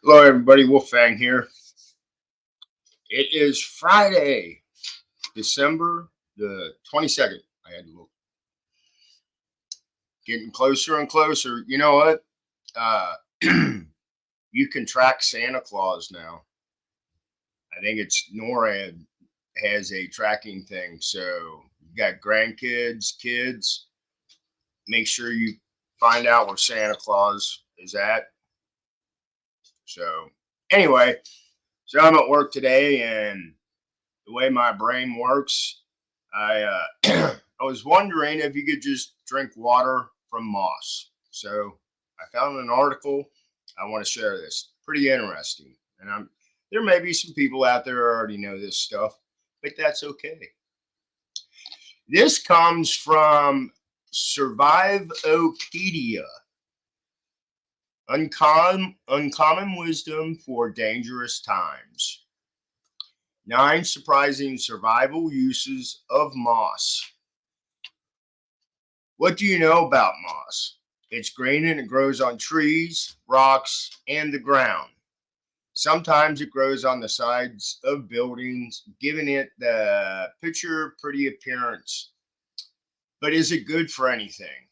Hello, everybody. Wolfang here. It is Friday, December the 22nd. I had to look. Getting closer and closer. You know what? Uh, you can track Santa Claus now. I think it's NORAD has a tracking thing. So you got grandkids, kids. Make sure you find out where Santa Claus is at. So anyway, so I'm at work today, and the way my brain works, I was wondering if you could just drink water from moss. So I found an article. I want to share this. Pretty interesting. And there may be some people out there who already know this stuff, but that's okay. This comes from Survivopedia. Uncommon wisdom for dangerous times. 9 surprising survival uses of moss. What do you know about moss? It's green and it grows on trees, rocks, and the ground. Sometimes it grows on the sides of buildings, giving it the picture pretty appearance. But is it good for anything?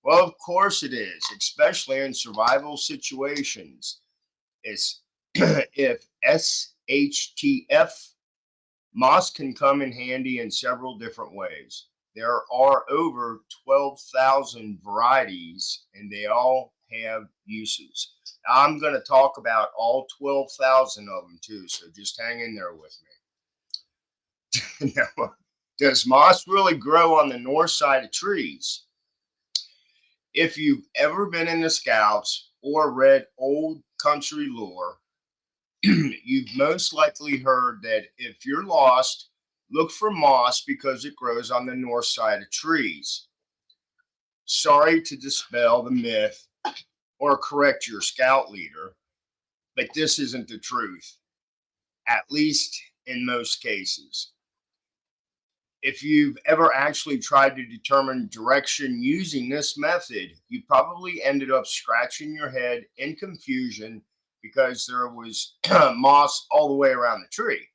Well, of course it is, especially in survival situations. It's if SHTF, moss can come in handy in several different ways. There are over 12,000 varieties and they all have uses. I'm going to talk about all 12,000 of them too, so just hang in there with me. Now, does moss really grow on the north side of trees? If you've ever been in the Scouts or read old country lore, you've most likely heard that if you're lost, look for moss because it grows on the north side of trees. Sorry to dispel the myth or correct your scout leader, but this isn't the truth, at least in most cases. If you've ever actually tried to determine direction using this method, you probably ended up scratching your head in confusion because there was moss all the way around the tree.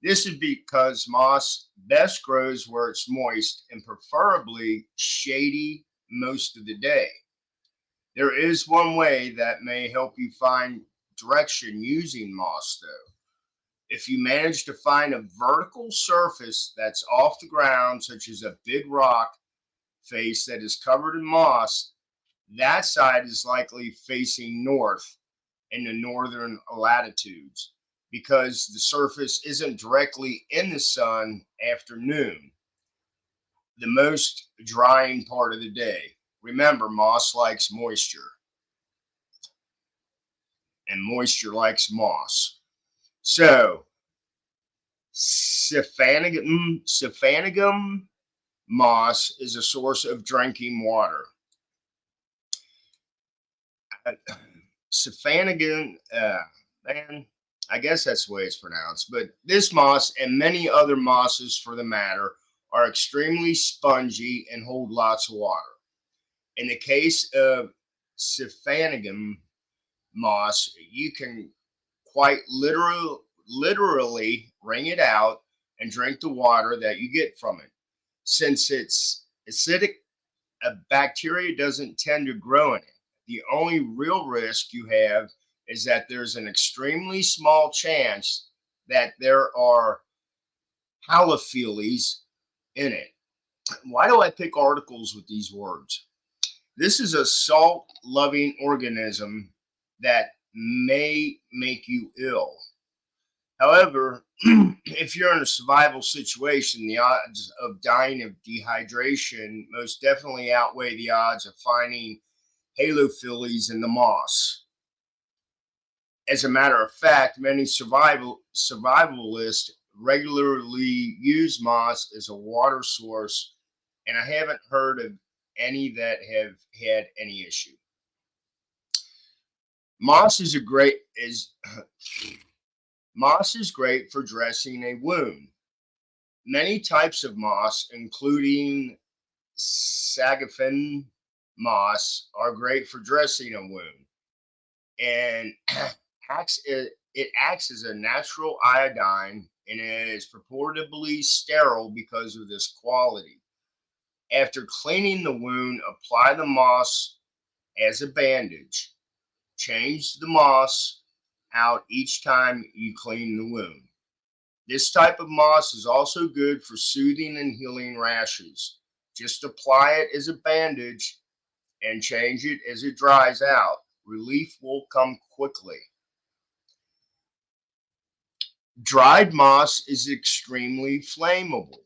This is because moss best grows where it's moist and preferably shady most of the day. There is one way that may help you find direction using moss, though. If you manage to find a vertical surface that's off the ground, such as a big rock face that is covered in moss, that side is likely facing north in the northern latitudes because the surface isn't directly in the sun after noon, the most drying part of the day. Remember, moss likes moisture, and moisture likes moss. So, Siphanigum moss is a source of drinking water. Uh, man, I guess that's the way it's pronounced. But this moss and many other mosses, for the matter, are extremely spongy and hold lots of water. In the case of Siphanigum moss, you can quite literally wring it out and drink the water that you get from it. Since it's acidic, a bacteria doesn't tend to grow in it. The only real risk you have is that there's an extremely small chance that there are halophiles in it. Why do I pick articles with these words? This is a salt loving organism that may make you ill. However, if you're in a survival situation, the odds of dying of dehydration most definitely outweigh the odds of finding halophilies in the moss. As a matter of fact, many survivalists regularly use moss as a water source, and I haven't heard of any that have had any issue. Moss is a great is Moss is great for dressing a wound. Many types of moss, including Sagafin moss, are great for dressing a wound. and it acts as a natural iodine and is purportedly sterile because of this quality. After cleaning the wound, apply the moss as a bandage. Change the moss out each time you clean the wound. This type of moss is also good for soothing and healing rashes. Just apply it as a bandage and change it as it dries out. Relief will come quickly. Dried moss is extremely flammable.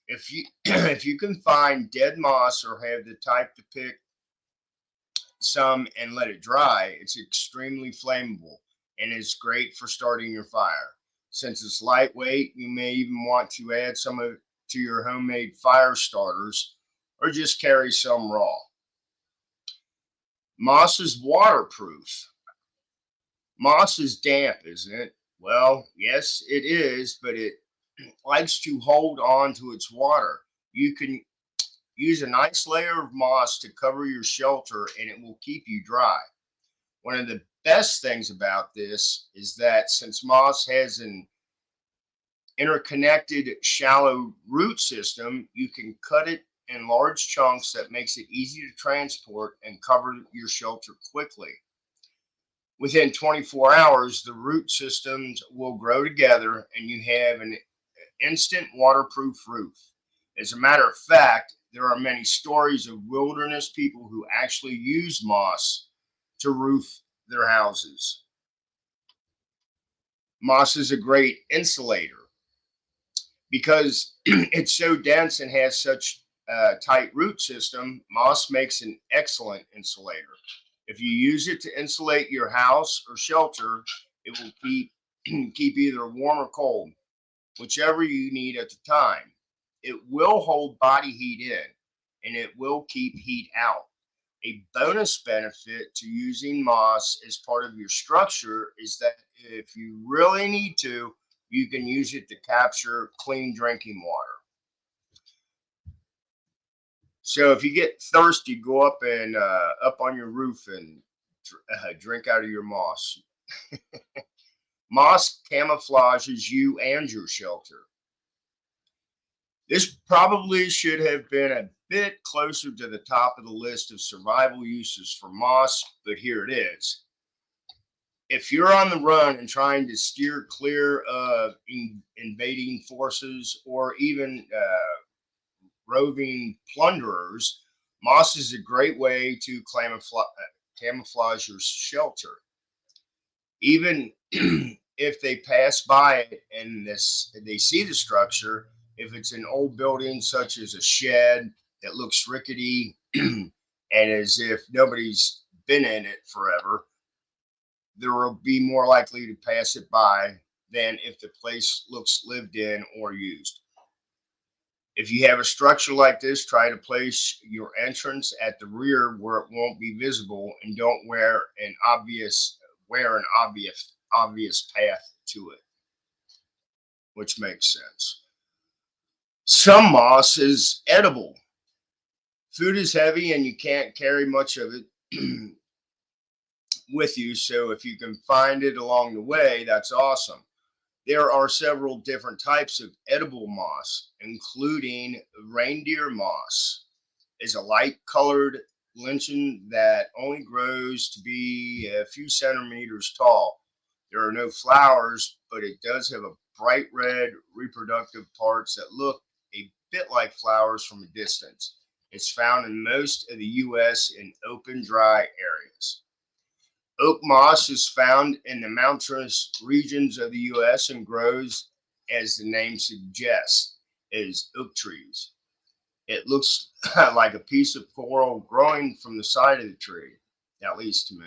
If you if you can find dead moss or have the type to pick some and let it dry, it's extremely flammable and is great for starting your fire. Since it's lightweight, you may even want to add some of it to your homemade fire starters or just carry some raw. Moss is waterproof. Moss is damp, isn't it? Well, yes, it is, but it likes to hold on to its water. You can use a nice layer of moss to cover your shelter and it will keep you dry. One of the best things about this is that since moss has an interconnected shallow root system, you can cut it in large chunks that makes it easy to transport and cover your shelter quickly. Within 24 hours, the root systems will grow together and you have an instant waterproof roof. As a matter of fact, there are many stories of wilderness people who actually use moss to roof their houses. Moss is a great insulator because it's so dense and has such a tight root system. Moss makes an excellent insulator. If you use it to insulate your house or shelter, it will keep either warm or cold, whichever you need at the time. It will hold body heat in and it will keep heat out. A bonus benefit to using moss as part of your structure is that if you really need to, you can use it to capture clean drinking water. So if you get thirsty, go up and up on your roof and drink out of your moss. Moss camouflages you and your shelter. This probably should have been a bit closer to the top of the list of survival uses for moss, but here it is. If you're on the run and trying to steer clear of invading forces or even roving plunderers, moss is a great way to camouflage your shelter. Even if they pass by it and they see the structure, if it's an old building such as a shed that looks rickety and as if nobody's been in it forever, there will be more likely to pass it by than if the place looks lived in or used. If you have a structure like this, try to place your entrance at the rear where it won't be visible and don't wear an obvious path to it, which makes sense. Some moss is edible. Food is heavy and you can't carry much of it with you, so if you can find it along the way, that's awesome. There are several different types of edible moss, including reindeer moss. It's a light colored lichen that only grows to be a few centimeters tall. There are no flowers, but it does have a bright red reproductive parts that look a bit like flowers from a distance. It's found in most of the US in open, dry areas. Oak moss is found in the mountainous regions of the US and grows, as the name suggests, as oak trees. It looks like a piece of coral growing from the side of the tree, at least to me,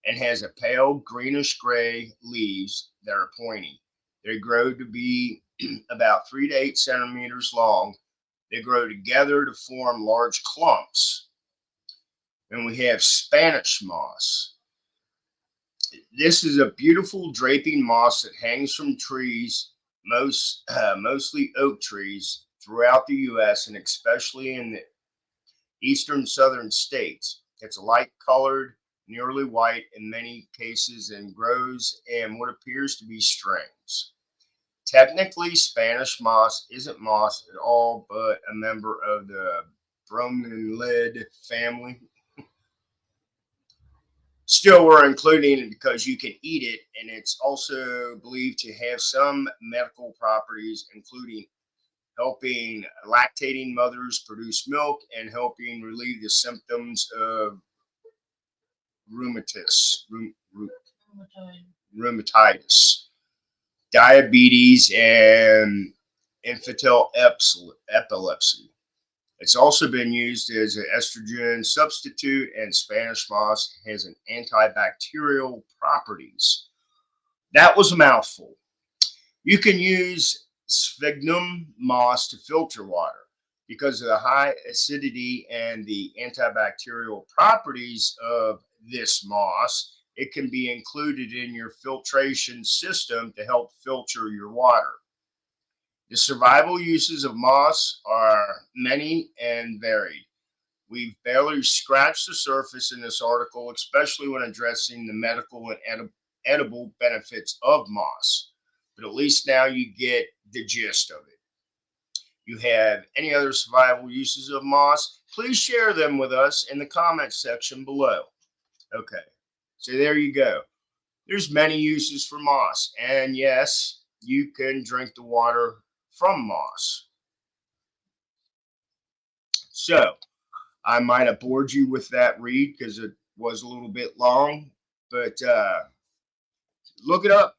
and has a pale greenish gray leaves that are pointy. They grow to be about 3 to 8 centimeters long. They grow together to form large clumps. And we have Spanish moss. This is a beautiful draping moss that hangs from trees, mostly oak trees, throughout the U.S. and especially in the eastern southern states. It's light colored nearly white in many cases, and grows in what appears to be strings. Technically, Spanish moss isn't moss at all, but a member of the bromelid family. Still, we're including it because you can eat it, and it's also believed to have some medical properties, including helping lactating mothers produce milk and helping relieve the symptoms of rheumatis, rheumatitis, diabetes, and infantile epilepsy. It's also been used as an estrogen substitute, and Spanish moss has an antibacterial properties. That was a mouthful. You can use sphagnum moss to filter water because of the high acidity and the antibacterial properties of this moss. It can be included in your filtration system to help filter your water. The survival uses of moss are many and varied. We've barely scratched the surface in this article, especially when addressing the medical and edible benefits of moss. But at least now you get the gist of it. You have any other survival uses of moss? Please share them with us in the comments section below. Okay, so there you go. There's many uses for moss, and yes, you can drink the water from moss. So I might have bored you with that read because it was a little bit long, but look it up.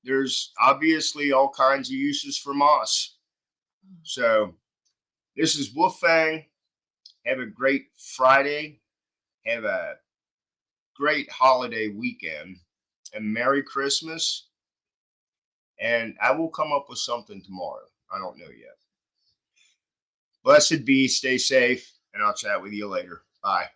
There's obviously all kinds of uses for moss. So this is Wolfang. Have a great Friday. Have a great holiday weekend. And Merry Christmas. And I will come up with something tomorrow. I don't know yet. Blessed be. Stay safe. And I'll chat with you later. Bye.